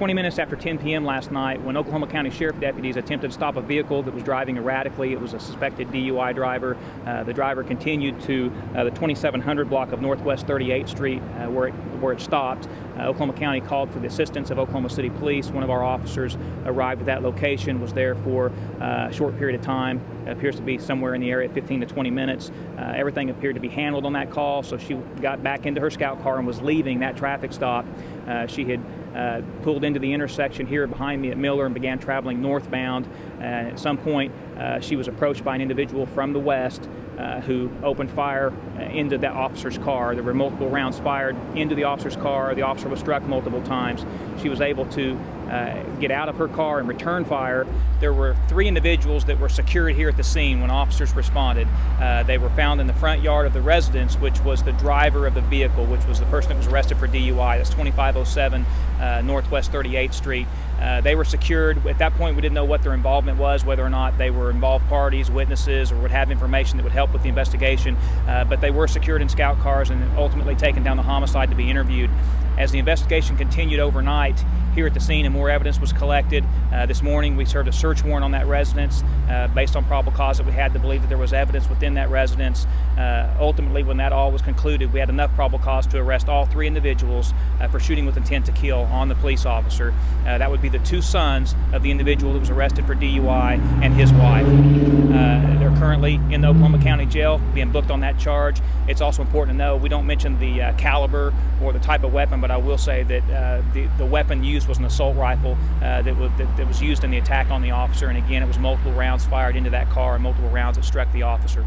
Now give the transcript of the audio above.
20 minutes after 10 p.m. last night when Oklahoma County Sheriff deputies attempted to stop a vehicle that was driving erratically. It was a suspected DUI driver. The driver continued to the 2700 block of Northwest 38th Street where it stopped. Oklahoma County called for the assistance of Oklahoma City Police. One of our officers arrived at that location, was there for a short period of time. It appears to be somewhere in the area, 15 to 20 minutes. Everything appeared to be handled on that call, so she got back into her scout car and was leaving that traffic stop. She had pulled into the intersection here behind me at Miller and began traveling northbound. At some point, she was approached by an individual from the west who opened fire into that officer's car. There were multiple rounds fired into the officer's car. The officer was struck multiple times. She was able to get out of her car and return fire. There were 3 individuals that were secured here at the scene when officers responded. They were found in the front yard of the residence, which was the driver of the vehicle, which was the person that was arrested for DUI. That's 2507 Northwest 38th Street. They were secured. At that point, we didn't know what their involvement was, whether or not they were involved parties, witnesses, or would have information that would help with the investigation. But they were secured in scout cars and ultimately taken down the homicide to be interviewed. As the investigation continued overnight here at the scene and more evidence was collected, this morning we served a search warrant on that residence based on probable cause that we had to believe that there was evidence within that residence. Ultimately, when that all was concluded, we had enough probable cause to arrest all 3 individuals for shooting with intent to kill on the police officer. That would be the 2 sons of the individual that was arrested for DUI and his wife. They're currently in the Oklahoma County Jail being booked on that charge. It's also important to know we don't mention the caliber or the type of weapon, but I will say that the weapon used was an assault rifle that was used in the attack on the officer, and again, it was multiple rounds fired into that car and multiple rounds that struck the officer.